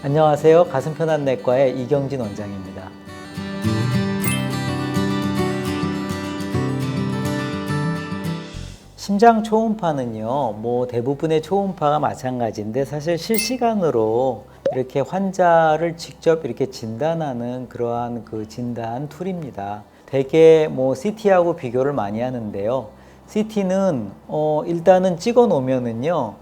안녕하세요. 가슴편안내과의 이경진 원장입니다. 심장 초음파는요, 대부분의 초음파가 마찬가지인데 사실 실시간으로 이렇게 환자를 직접 이렇게 진단하는 그러한 그 진단 툴입니다. 대개 CT하고 비교를 많이 하는데요. CT는 일단은 찍어 놓으면은요,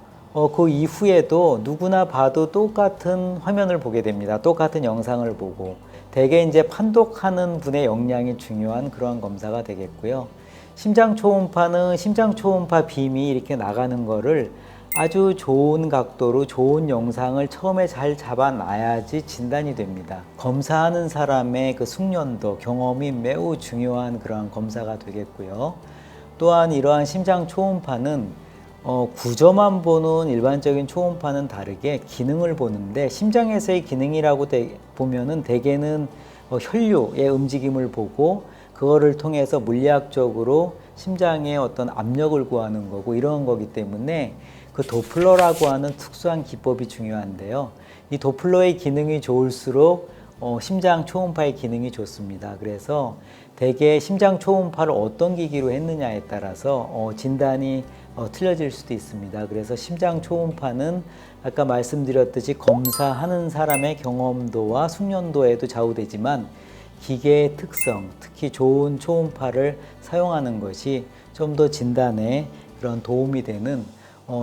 그 이후에도 누구나 봐도 똑같은 화면을 보게 됩니다. 똑같은 영상을 보고. 대개 이제 판독하는 분의 역량이 중요한 그러한 검사가 되겠고요. 심장 초음파는 심장 초음파 빔이 이렇게 나가는 거를 아주 좋은 각도로 좋은 영상을 처음에 잘 잡아놔야지 진단이 됩니다. 검사하는 사람의 그 숙련도, 경험이 매우 중요한 그러한 검사가 되겠고요. 또한 이러한 심장 초음파는 구조만 보는 일반적인 초음파는 다르게 기능을 보는데, 심장에서의 기능이라고 보면은 대개는 혈류의 움직임을 보고 그거를 통해서 물리학적으로 심장의 어떤 압력을 구하는 거고 이런 거기 때문에 그 도플러라고 하는 특수한 기법이 중요한데요. 이 도플러의 기능이 좋을수록 심장 초음파의 기능이 좋습니다. 그래서 대개 심장 초음파를 어떤 기기로 했느냐에 따라서 진단이 틀려질 수도 있습니다. 그래서 심장 초음파는 아까 말씀드렸듯이 검사하는 사람의 경험도와 숙련도에도 좌우되지만 기계의 특성, 특히 좋은 초음파를 사용하는 것이 좀 더 진단에 그런 도움이 되는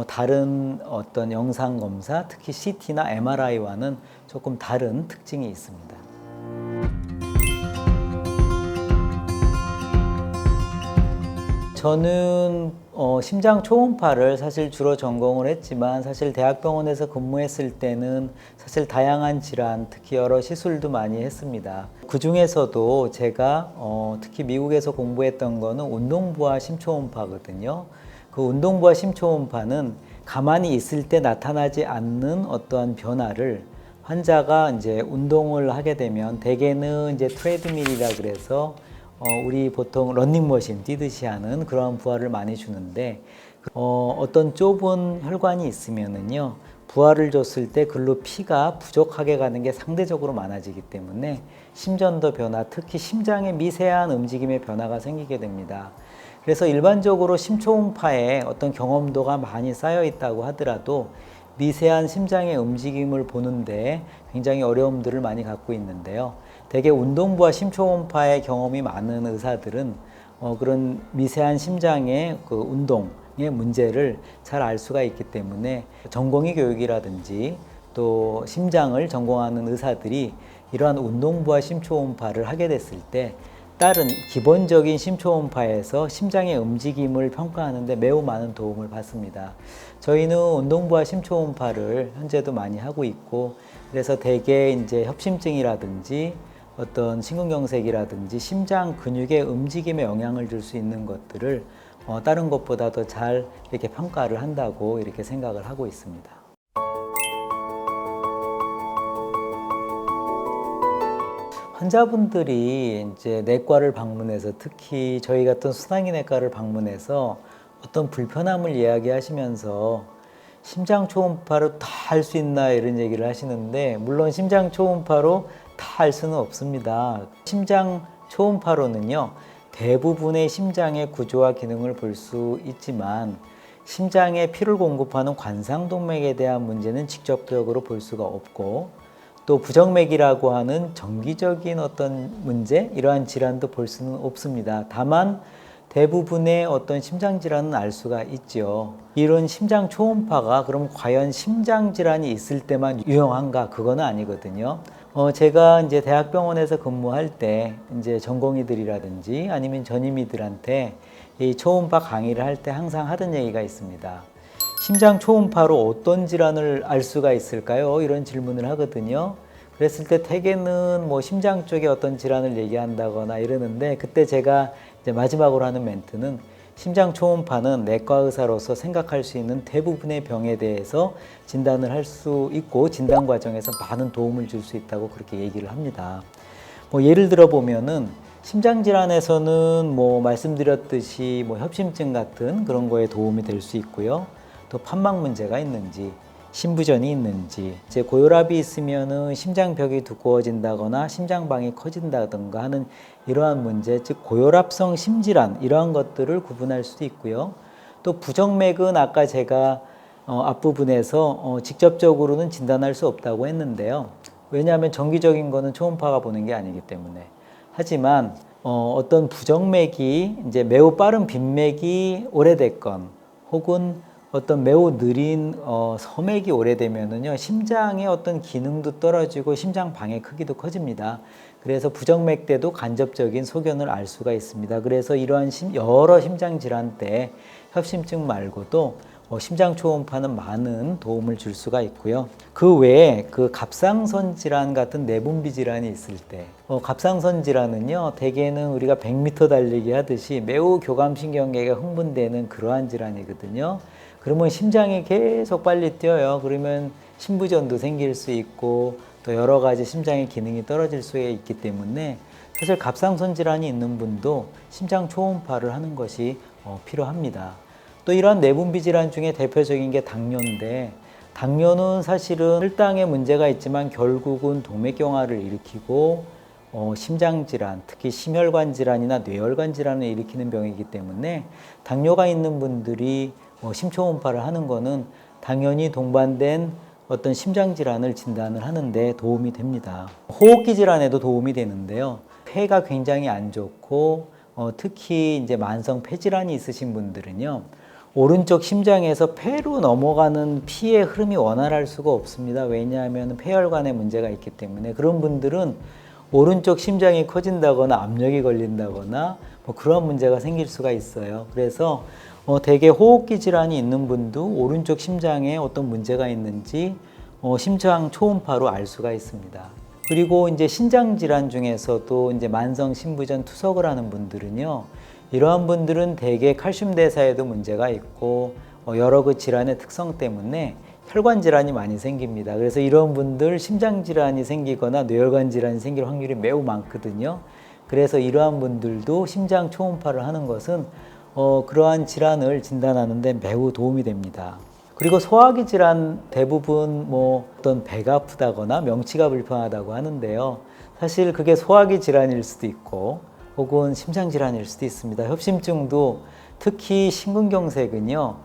다른 어떤 영상 검사, 특히 CT나 MRI와는 조금 다른 특징이 있습니다. 저는 심장 초음파를 사실 주로 전공을 했지만 사실 대학병원에서 근무했을 때는 사실 다양한 질환, 특히 여러 시술도 많이 했습니다. 그 중에서도 제가 특히 미국에서 공부했던 거는 운동부하 심초음파거든요. 그 운동부하 심초음파는 가만히 있을 때 나타나지 않는 어떠한 변화를 환자가 이제 운동을 하게 되면 대개는 이제 트레드밀이라 그래서 우리 보통 러닝머신 뛰듯이 하는 그런 부하를 많이 주는데 어떤 좁은 혈관이 있으면은요, 부하를 줬을 때 글로 피가 부족하게 가는 게 상대적으로 많아지기 때문에 심전도 변화, 특히 심장의 미세한 움직임의 변화가 생기게 됩니다. 그래서 일반적으로 심초음파에 어떤 경험도가 많이 쌓여 있다고 하더라도 미세한 심장의 움직임을 보는데 굉장히 어려움들을 많이 갖고 있는데요. 대개 운동부와 심초음파의 경험이 많은 의사들은 그런 미세한 심장의 그 운동의 문제를 잘 알 수가 있기 때문에 전공의 교육이라든지 또 심장을 전공하는 의사들이 이러한 운동부와 심초음파를 하게 됐을 때 다른 기본적인 심초음파에서 심장의 움직임을 평가하는 데 매우 많은 도움을 받습니다. 저희는 운동부와 심초음파를 현재도 많이 하고 있고, 그래서 대개 이제 협심증이라든지 어떤 심근경색이라든지 심장 근육의 움직임에 영향을 줄 수 있는 것들을 다른 것보다 더 잘 이렇게 평가를 한다고 이렇게 생각을 하고 있습니다. 환자분들이 이제 내과를 방문해서, 특히 저희 같은 순환기 내과를 방문해서 어떤 불편함을 이야기하시면서 심장 초음파로 다 할 수 있나 이런 얘기를 하시는데, 물론 심장 초음파로 다 할 수는 없습니다. 심장 초음파로는요, 대부분의 심장의 구조와 기능을 볼 수 있지만 심장에 피를 공급하는 관상동맥에 대한 문제는 직접적으로 볼 수가 없고, 또 부정맥이라고 하는 정기적인 어떤 문제, 이러한 질환도 볼 수는 없습니다. 다만 대부분의 어떤 심장 질환은 알 수가 있죠. 이런 심장 초음파가 그럼 과연 심장 질환이 있을 때만 유용한가? 그거는 아니거든요. 제가 이제 대학병원에서 근무할 때 이제 전공의들이라든지 아니면 전임의들한테 이 초음파 강의를 할 때 항상 하던 얘기가 있습니다. 심장 초음파로 어떤 질환을 알 수가 있을까요? 이런 질문을 하거든요. 그랬을 때 대개는 심장 쪽에 어떤 질환을 얘기한다거나 이러는데, 그때 제가 이제 마지막으로 하는 멘트는 심장 초음파는 내과 의사로서 생각할 수 있는 대부분의 병에 대해서 진단을 할 수 있고 진단 과정에서 많은 도움을 줄 수 있다고 그렇게 얘기를 합니다. 예를 들어 보면은 심장 질환에서는 뭐 말씀드렸듯이 뭐 협심증 같은 그런 거에 도움이 될 수 있고요. 또 판막 문제가 있는지, 심부전이 있는지, 이제 고혈압이 있으면은 심장벽이 두꺼워진다거나 심장방이 커진다든가 하는 이러한 문제, 즉 고혈압성 심질환 이러한 것들을 구분할 수도 있고요. 또 부정맥은 아까 제가 앞부분에서 직접적으로는 진단할 수 없다고 했는데요. 왜냐하면 정기적인 거는 초음파가 보는 게 아니기 때문에. 하지만 어떤 부정맥이 이제 매우 빠른 빈맥이 오래됐건 혹은 어떤 매우 느린 서맥이 오래되면은요 심장의 어떤 기능도 떨어지고 심장 방해 크기도 커집니다. 그래서 부정맥 때도 간접적인 소견을 알 수가 있습니다. 그래서 이러한 여러 심장 질환 때 협심증 말고도 심장 초음파는 많은 도움을 줄 수가 있고요. 그 외에 그 갑상선 질환 같은 내분비 질환이 있을 때, 갑상선 질환은요, 대개는 우리가 100m 달리기 하듯이 매우 교감신경계가 흥분되는 그러한 질환이거든요. 그러면 심장이 계속 빨리 뛰어요. 그러면 심부전도 생길 수 있고 또 여러 가지 심장의 기능이 떨어질 수 있기 때문에 사실 갑상선 질환이 있는 분도 심장 초음파를 하는 것이 필요합니다. 또 이런 내분비 질환 중에 대표적인 게 당뇨인데 당뇨는 사실은 혈당에 문제가 있지만 결국은 동맥경화를 일으키고 심장 질환, 특히 심혈관 질환이나 뇌혈관 질환을 일으키는 병이기 때문에 당뇨가 있는 분들이 심초음파를 하는 거는 당연히 동반된 어떤 심장 질환을 진단을 하는데 도움이 됩니다. 호흡기 질환에도 도움이 되는데요. 폐가 굉장히 안 좋고 특히 이제 만성 폐질환이 있으신 분들은요. 오른쪽 심장에서 폐로 넘어가는 피의 흐름이 원활할 수가 없습니다. 왜냐하면 폐혈관에 문제가 있기 때문에 그런 분들은 오른쪽 심장이 커진다거나 압력이 걸린다거나 뭐 그런 문제가 생길 수가 있어요. 그래서 대개 호흡기 질환이 있는 분도 오른쪽 심장에 어떤 문제가 있는지 심장 초음파로 알 수가 있습니다. 그리고 이제 신장 질환 중에서도 이제 만성 심부전 투석을 하는 분들은요. 이러한 분들은 대개 칼슘 대사에도 문제가 있고 여러 그 질환의 특성 때문에 혈관 질환이 많이 생깁니다. 그래서 이런 분들 심장 질환이 생기거나 뇌혈관 질환이 생길 확률이 매우 많거든요. 그래서 이러한 분들도 심장 초음파를 하는 것은 그러한 질환을 진단하는 데 매우 도움이 됩니다. 그리고 소화기 질환 대부분 뭐 어떤 배가 아프다거나 명치가 불편하다고 하는데요. 사실 그게 소화기 질환일 수도 있고 혹은 심장 질환일 수도 있습니다. 협심증도 특히 심근경색은요.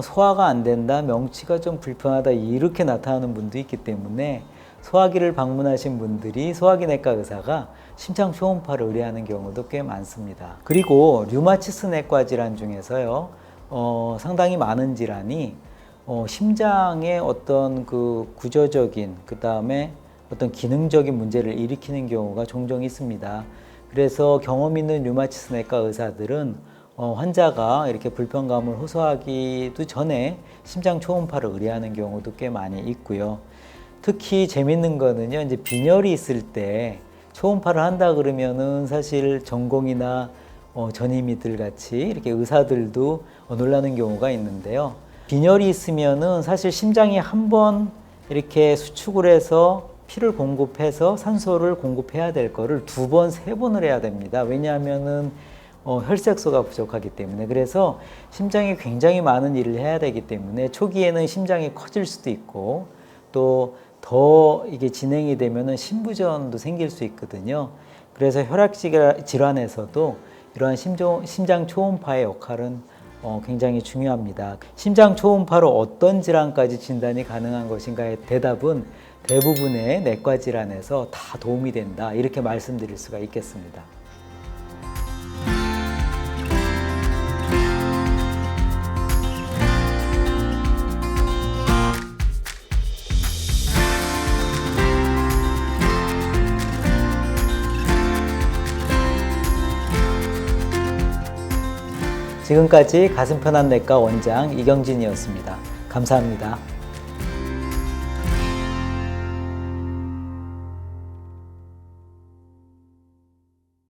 소화가 안 된다, 명치가 좀 불편하다 이렇게 나타나는 분도 있기 때문에 소화기를 방문하신 분들이 소화기내과 의사가 심장 초음파를 의뢰하는 경우도 꽤 많습니다. 그리고 류마티스 내과 질환 중에서요. 상당히 많은 질환이 심장의 어떤 그 구조적인 그다음에 어떤 기능적인 문제를 일으키는 경우가 종종 있습니다. 그래서 경험 있는 류마티스 내과 의사들은 환자가 이렇게 불편감을 호소하기도 전에 심장 초음파를 의뢰하는 경우도 꽤 많이 있고요. 특히 재밌는 거는요, 이제 빈혈이 있을 때 초음파를 한다 그러면은 사실 전공이나 전임의들 같이 이렇게 의사들도 놀라는 경우가 있는데요. 빈혈이 있으면은 사실 심장이 한번 이렇게 수축을 해서 피를 공급해서 산소를 공급해야 될 거를 2번, 3번을 해야 됩니다. 왜냐하면은 혈색소가 부족하기 때문에. 그래서 심장이 굉장히 많은 일을 해야 되기 때문에 초기에는 심장이 커질 수도 있고 또 더 이게 진행이 되면은 심부전도 생길 수 있거든요. 그래서 혈액 질환에서도 이러한 심장 초음파의 역할은 굉장히 중요합니다. 심장 초음파로 어떤 질환까지 진단이 가능한 것인가의 대답은 대부분의 내과 질환에서 다 도움이 된다. 이렇게 말씀드릴 수가 있겠습니다. 지금까지 가슴 편한 내과 원장 이경진이었습니다. 감사합니다.